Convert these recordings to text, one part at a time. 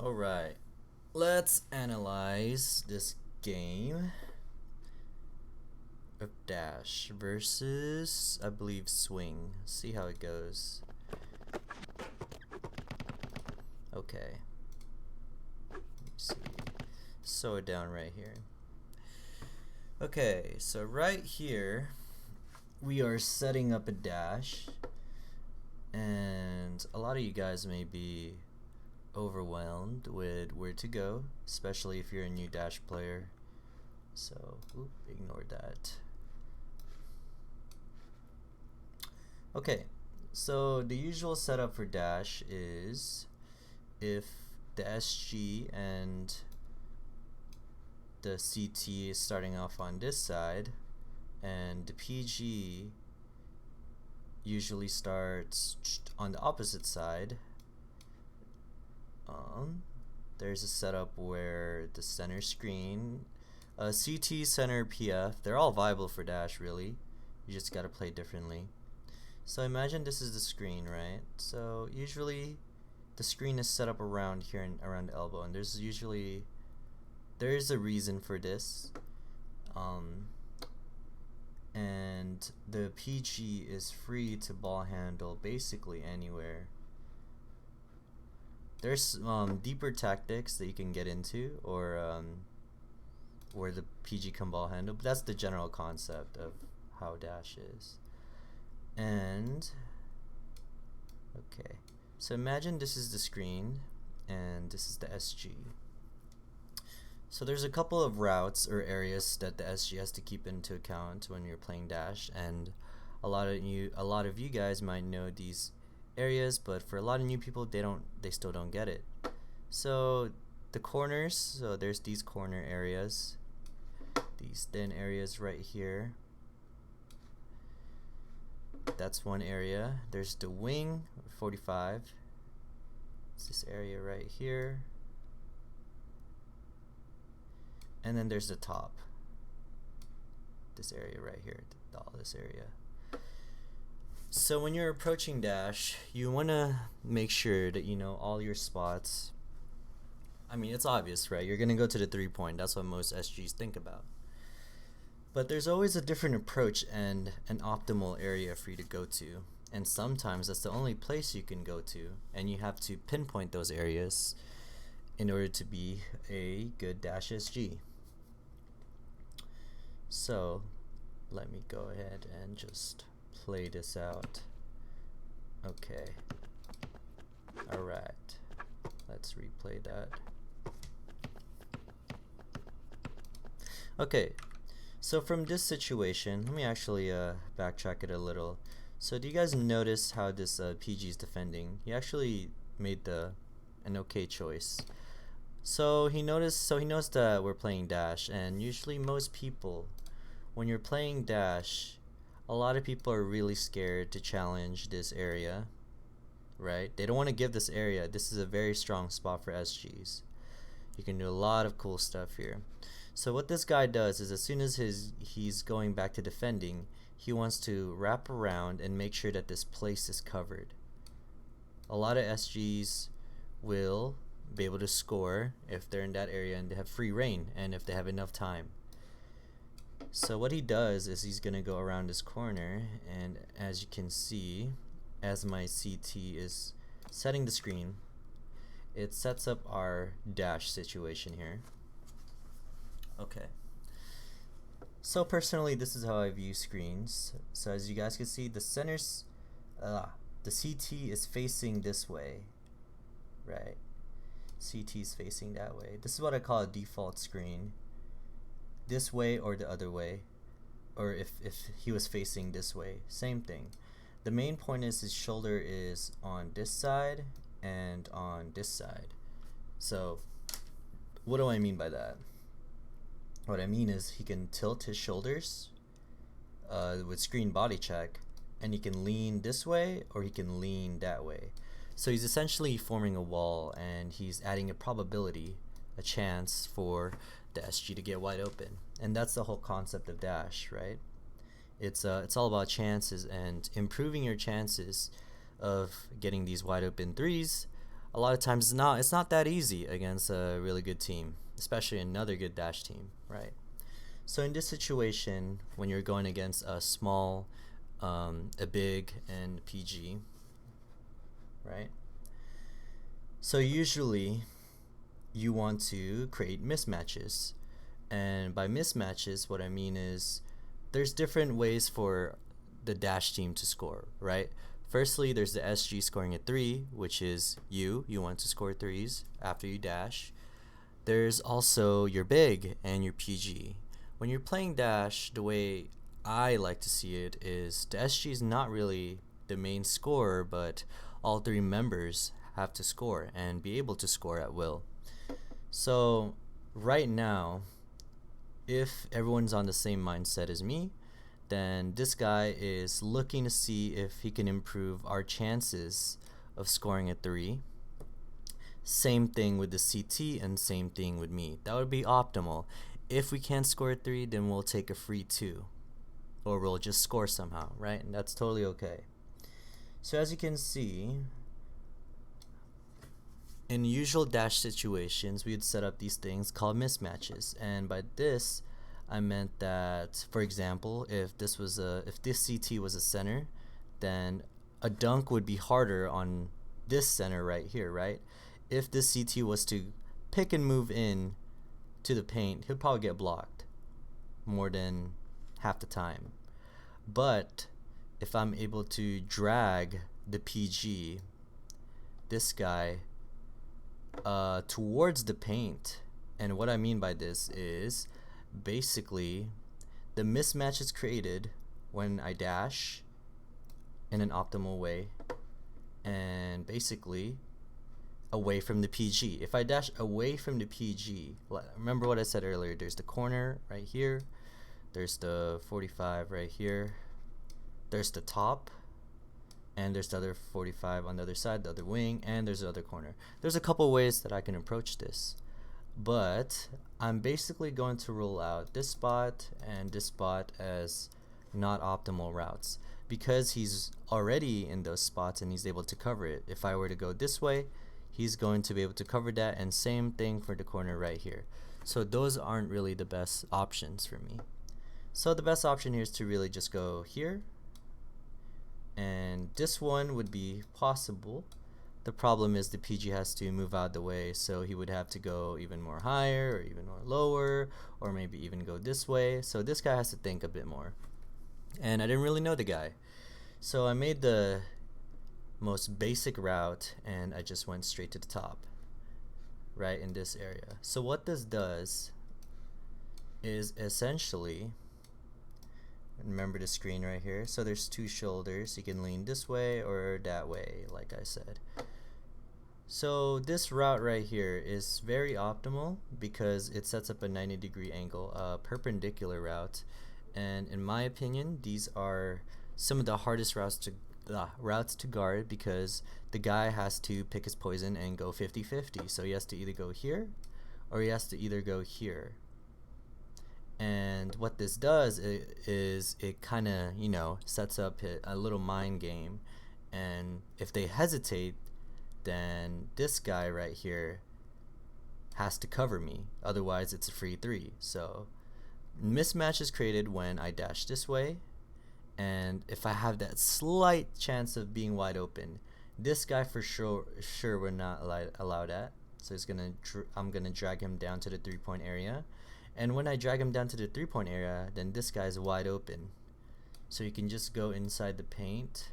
Alright, let's analyze this game of dash versus, I believe, swing. See how it goes. Okay. Let me see. Slow it down right here. Okay, so right here we are setting up a dash, and a lot of you guys may be overwhelmed with where to go, especially if you're a new dash player. So, ignore that. Okay, so the usual setup for dash is if the SG and the CT is starting off on this side, and the PG usually starts on the opposite side. There's a setup where the center screen, CT, center, PF, they're all viable for dash really. You just gotta play differently. So imagine this is the screen, right? So usually the screen is set up around here and around the elbow, and there is a reason for this. And the PG is free to ball handle basically anywhere. There's deeper tactics that you can get into, or where the PG can ball handle, but that's the general concept of how dash is. And okay, so imagine this is the screen and this is the SG. So there's a couple of routes or areas that the SG has to keep into account when you're playing dash, and a lot of you guys might know these areas, but for a lot of new people, they still don't get it. So the corners, so there's these corner areas, these thin areas right here. That's one area. There's the wing, 45. It's this area right here. And then there's the top. This area right here, all this area. So when you're approaching dash, you want to make sure that you know all your spots. I mean, it's obvious, right? You're going to go to the 3-point. That's what most SGs think about. But there's always a different approach and an optimal area for you to go to. And sometimes that's the only place you can go to. And you have to pinpoint those areas in order to be a good dash SG. So let me go ahead and just play this out. Okay. Alright. Let's replay that. Okay. So from this situation, let me actually backtrack it a little. So do you guys notice how this PG is defending? He actually made an okay choice. So he knows that we're playing dash, and usually most people, when you're playing dash, a lot of people are really scared to challenge this area, right? They don't want to give this area. This is a very strong spot for SGs. You can do a lot of cool stuff here. So what this guy does is, as soon as he's going back to defending, he wants to wrap around and make sure that this place is covered. A lot of SGs will be able to score if they're in that area and they have free reign, and if they have enough time. So what he does is he's gonna go around this corner, and as you can see, as my CT is setting the screen, it sets up our dash situation here. Okay. So personally, this is how I view screens. So as you guys can see, the CT is facing this way, right? CT is facing that way. This is what I call a default screen. This way or the other way, or if he was facing this way, same thing. The main point is his shoulder is on this side and on this side. So what do I mean by that? What I mean is he can tilt his shoulders with screen body check, and he can lean this way or he can lean that way. So he's essentially forming a wall, and he's adding a probability, a chance for the SG to get wide open. And that's the whole concept of dash, right? It's all about chances and improving your chances of getting these wide open threes. a lot of times it's not that easy against a really good team, especially another good dash team, right? So in this situation, when you're going against a small, a big, and PG, right? So usually you want to create mismatches. And by mismatches, what I mean is there's different ways for the dash team to score, right? Firstly, there's the SG scoring a 3, which is you want to score 3s after you dash. There's also your big and your PG. When you're playing dash, the way I like to see it is the SG is not really the main scorer, but all 3 members have to score and be able to score at will. So right now, if everyone's on the same mindset as me, then this guy is looking to see if he can improve our chances of scoring a 3. Same thing with the CT and same thing with me. That would be optimal. If we can't score a 3, then we'll take a free 2. Or we'll just score somehow, right? And that's totally okay. So as you can see, in usual dash situations, we would set up these things called mismatches. And by this, I meant that, for example, if this CT was a center, then a dunk would be harder on this center right here, right? If this CT was to pick and move in to the paint, he'll probably get blocked more than half the time. But if I'm able to drag the PG, this guy, towards the paint, and what I mean by this is basically the mismatch is created when I dash in an optimal way and basically away from the PG. If I dash away from the PG, remember what I said earlier, there's the corner right here, there's the 45 right here, there's the top, and there's the other 45 on the other side, the other wing, and there's the other corner. There's a couple ways that I can approach this, but I'm basically going to rule out this spot and this spot as not optimal routes because he's already in those spots and he's able to cover it. If I were to go this way, he's going to be able to cover that, and same thing for the corner right here. So those aren't really the best options for me. So the best option here is to really just go here, and this one would be possible. The problem is the PG has to move out the way, so he would have to go even more higher or even more lower, or maybe even go this way. So this guy has to think a bit more, and I didn't really know the guy, so I made the most basic route and I just went straight to the top right in this area. So what this does is essentially, remember the screen right here, so there's 2 shoulders, you can lean this way or that way like I said. So this route right here is very optimal because it sets up a 90-degree angle, a perpendicular route, and in my opinion these are some of the hardest routes to guard because the guy has to pick his poison and go 50-50. So he has to either go here or he has to either go here. And what this does is it kind of, you know, sets up a little mind game, and if they hesitate, then this guy right here has to cover me, otherwise it's a free 3. So mismatch is created when I dash this way, and if I have that slight chance of being wide open, this guy for sure we're not allowed at. So I'm gonna drag him down to the 3-point area, and when I drag him down to the 3-point area, then this guy's wide open, so he can just go inside the paint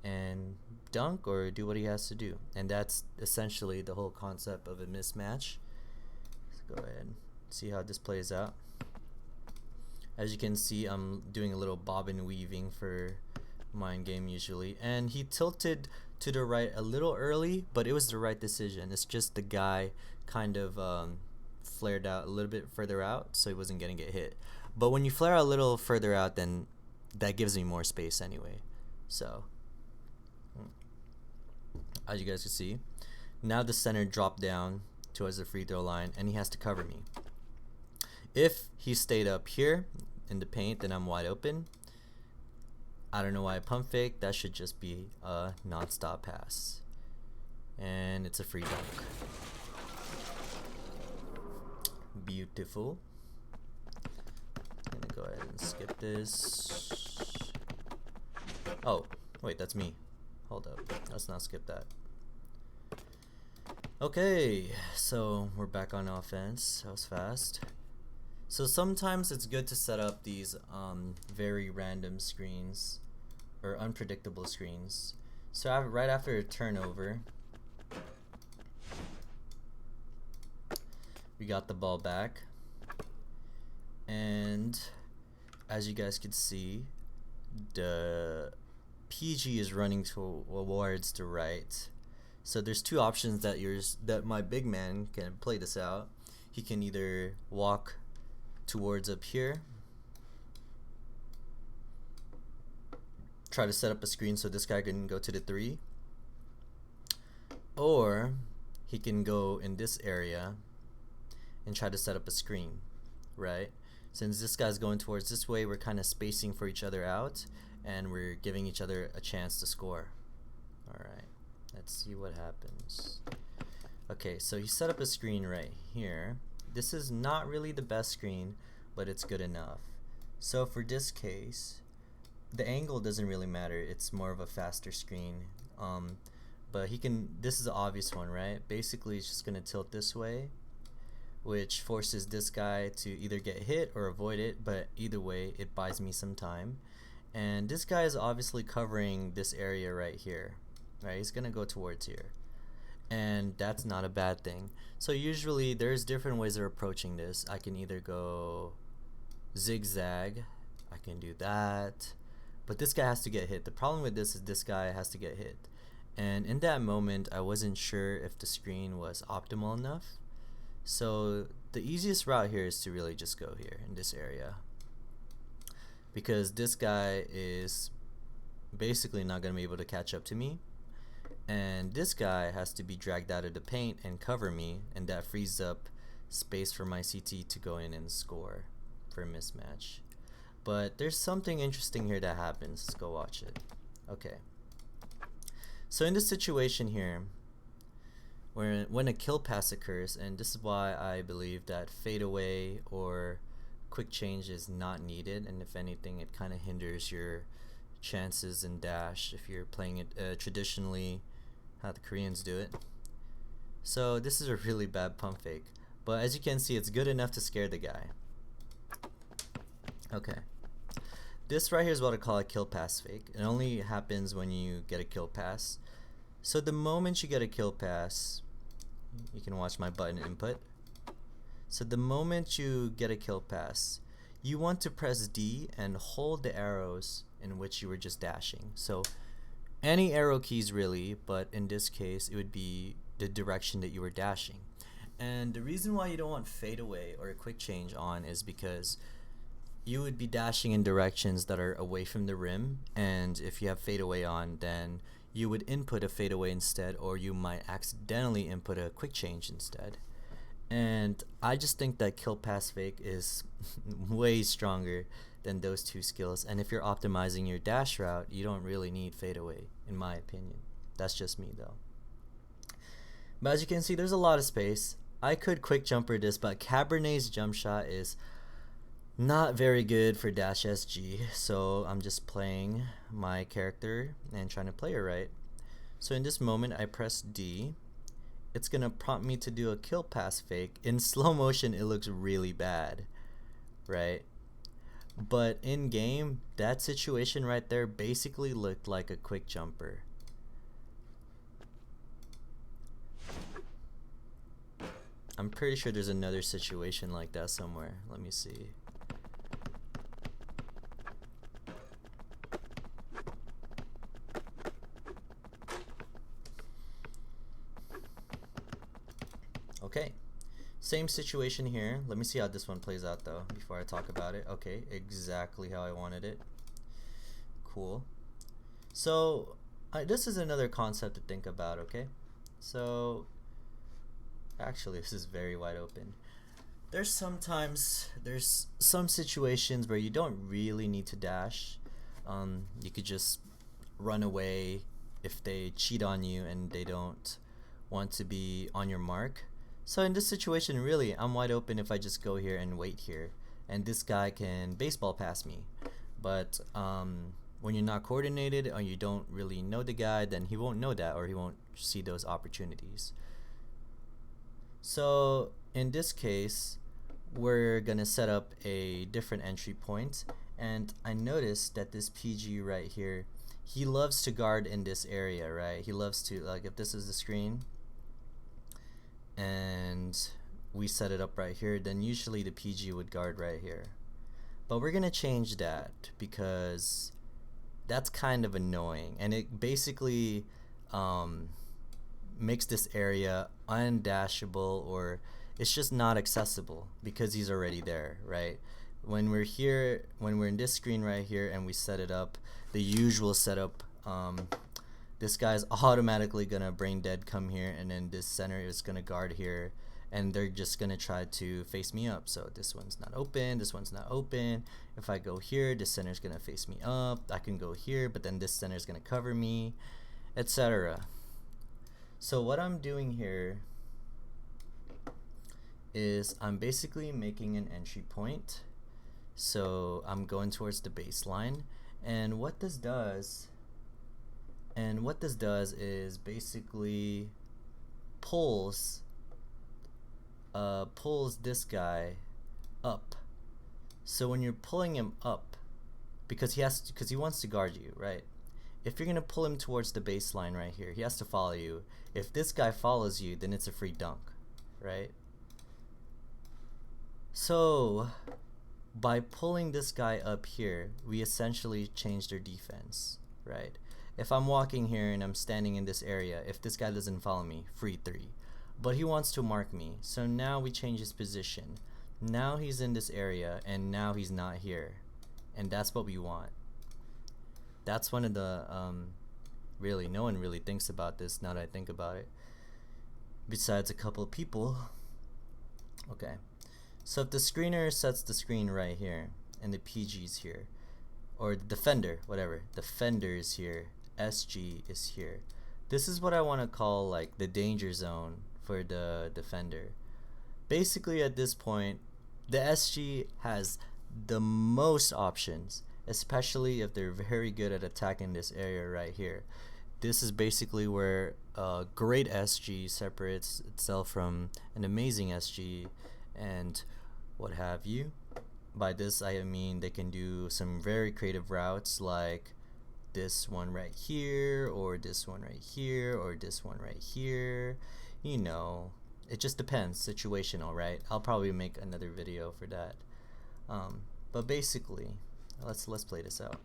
and dunk or do what he has to do. And that's essentially the whole concept of a mismatch. Let's go ahead and see how this plays out. As you can see, I'm doing a little bobbin weaving for mind game usually, and he tilted to the right a little early, but it was the right decision. It's just the guy kind of flared out a little bit further out, so he wasn't gonna get hit. But when you flare out a little further out, then that gives me more space anyway. So as you guys can see, now the center dropped down towards the free throw line and he has to cover me. If he stayed up here in the paint, then I'm wide open. I don't know why I pump fake. That should just be a non-stop pass. and it's a free dunk. Beautiful. Gonna go ahead and skip this. Oh, wait, that's me. Hold up, let's not skip that. Okay, so we're back on offense. That was fast. So sometimes it's good to set up these very random screens or unpredictable screens. So right after a turnover, we got the ball back, and as you guys can see, the PG is running towards the right. So there's two options that my big man can play this out. He can either walk towards up here, try to set up a screen so this guy can go to the 3, or he can go in this area and try to set up a screen, right? Since this guy's going towards this way, we're kind of spacing for each other out, and we're giving each other a chance to score. Alright, let's see what happens. Okay, so he set up a screen right here. This is not really the best screen, but it's good enough. So for this case, the angle doesn't really matter. It's more of a faster screen. But this is an obvious one, right? Basically, it's just gonna tilt this way, which forces this guy to either get hit or avoid it, but either way, it buys me some time. And this guy is obviously covering this area right here, right? He's gonna go towards here, and that's not a bad thing. So usually there's different ways of approaching this. I can either go zigzag, I can do that, but this guy has to get hit. The problem with this is this guy has to get hit, and in that moment I wasn't sure if the screen was optimal enough. So the easiest route here is to really just go here in this area, because this guy is basically not going to be able to catch up to me, and this guy has to be dragged out of the paint and cover me, and that frees up space for my CT to go in and score for a mismatch. But there's something interesting here that happens. Let's go watch it. Okay, so in this situation here, when a kill pass occurs, and this is why I believe that fadeaway or quick change is not needed, and if anything it kind of hinders your chances in dash if you're playing it traditionally how the Koreans do it. So this is a really bad pump fake, but as you can see, it's good enough to scare the guy. Okay, this right here is what I call a kill pass fake. It only happens when you get a kill pass. So the moment you get a kill pass, you can watch my button input. So the moment you get a kill pass, you want to press D and hold the arrows in which you were just dashing. So any arrow keys really, but in this case it would be the direction that you were dashing. And the reason why you don't want fadeaway or a quick change on is because you would be dashing in directions that are away from the rim, and if you have fadeaway on, then you would input a fadeaway instead, or you might accidentally input a quick change instead. And I just think that kill pass fake is way stronger than those two skills, and if you're optimizing your dash route, you don't really need fadeaway, in my opinion. That's just me though. But as you can see, there's a lot of space. I could quick jumper this, but Cabernet's jump shot is not very good for dash SG, so I'm just playing my character and trying to play it right. So in this moment I press D. It's gonna prompt me to do a kill pass fake. In slow motion it looks really bad, right? But in game, that situation right there basically looked like a quick jumper. I'm pretty sure there's another situation like that somewhere. Let me see. Okay, same situation here. Let me see how this one plays out though before I talk about it. Okay, exactly how I wanted it. Cool. So this is another concept to think about, okay? So actually this is very wide open. There's some situations where you don't really need to dash. You could just run away if they cheat on you and they don't want to be on your mark. So in this situation, really, I'm wide open if I just go here and wait here, and this guy can baseball pass me. But when you're not coordinated or you don't really know the guy, then he won't know that, or he won't see those opportunities. So in this case, we're gonna set up a different entry point, and I noticed that this PG right here, he loves to guard in this area, right? He loves to, like, if this is the screen and we set it up right here, then usually the PG would guard right here. But we're gonna change that because that's kind of annoying, and it basically makes this area undashable, or it's just not accessible because he's already there, right? When we're here, when we're in this screen right here and we set it up, the usual setup, this guy's automatically gonna brain dead come here, and then this center is gonna guard here, and they're just gonna try to face me up. So this one's not open, this one's not open. If I go here, this center's gonna face me up. I can go here, but then this center's gonna cover me, etc. So what I'm doing here is I'm basically making an entry point. So I'm going towards the baseline, and what this does is basically pulls this guy up. So when you're pulling him up, because he wants to guard you, right? If you're gonna pull him towards the baseline right here, he has to follow you. If this guy follows you, then it's a free dunk, right? So by pulling this guy up here, we essentially change their defense, right? If I'm walking here and I'm standing in this area, if this guy doesn't follow me, free three. But he wants to mark me, so now we change his position. Now he's in this area, and now he's not here, and that's what we want. That's one of the really, no one really thinks about this now that I think about it, besides a couple of people. Okay, so if the screener sets the screen right here and the PG's here, or the defender, whatever, defender is here, SG is here, this is what I want to call like the danger zone for the defender. Basically at this point, the SG has the most options, especially if they're very good at attacking this area right here. This is basically where a great SG separates itself from an amazing SG and what have you. By this I mean they can do some very creative routes, like this one right here, or this one right here, or this one right here. You know, it just depends, situational, right? I'll probably make another video for that. But basically, let's play this out.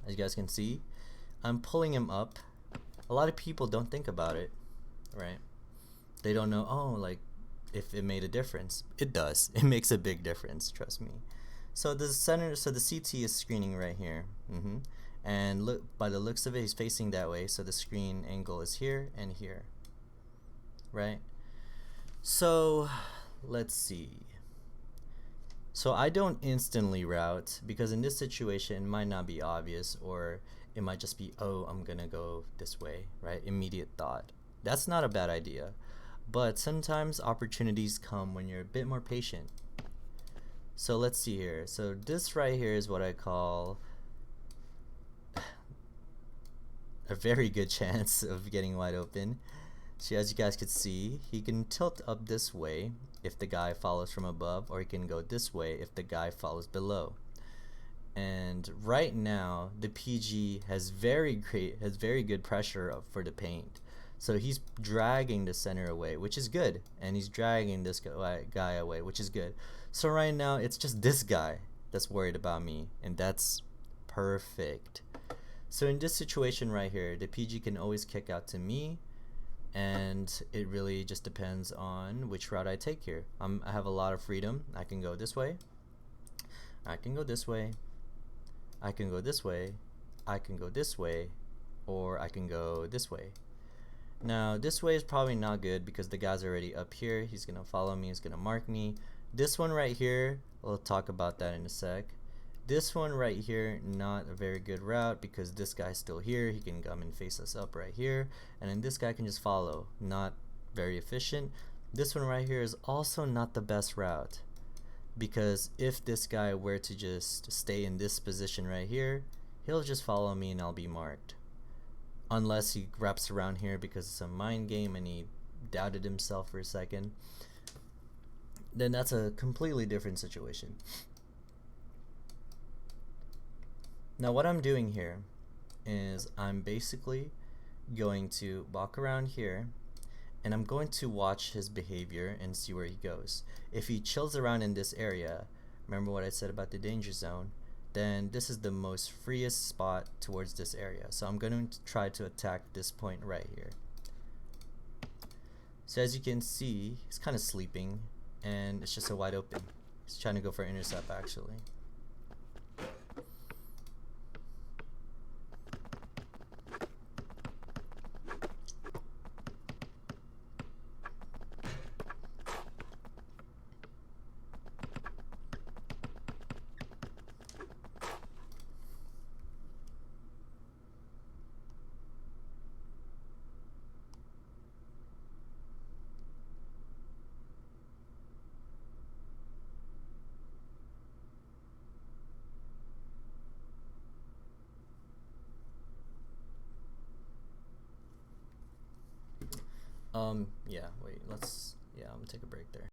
As you guys can see, I'm pulling him up. A lot of people don't think about it, right? They don't know, oh, like, if it made a difference. It does. It makes a big difference, trust me. So the center, so the CT is screening right here. And look, by the looks of it, he's facing that way, so the screen angle is here and here, right? So let's see. So I don't instantly route, because in this situation it might not be obvious, or it might just be, oh, I'm gonna go this way, right? Immediate thought. That's not a bad idea, but sometimes opportunities come when you're a bit more patient. So let's see here. So this right here is what I call a very good chance of getting wide open. So as you guys could see, he can tilt up this way if the guy follows from above, or he can go this way if the guy follows below. And right now the PG has very good pressure up for the paint. So he's dragging the center away, which is good, and he's dragging this guy away, which is good. So right now it's just this guy that's worried about me, and that's perfect. So in this situation right here, the PG can always kick out to me, and it really just depends on which route I take here. I have a lot of freedom. I can go this way, I can go this way, I can go this way, I can go this way, or I can go this way. Now this way is probably not good because the guy's already up here. He's gonna follow me, he's gonna mark me. This one right here, we'll talk about that in a sec, This one right here, not a very good route because this guy's still here. He can come and face us up right here, and then this guy can just follow. Not very efficient. This one right here is also not the best route because if this guy were to just stay in this position right here, he'll just follow me and I'll be marked. Unless he wraps around here because it's a mind game and he doubted himself for a second, then that's a completely different situation. Now what I'm doing here is I'm basically going to walk around here and I'm going to watch his behavior and see where he goes. If he chills around in this area, remember what I said about the danger zone, then this is the most freest spot towards this area. So I'm going to try to attack this point right here. So as you can see, he's kind of sleeping and it's just a wide open. He's trying to go for an intercept actually. Yeah, wait, I'm gonna take a break there.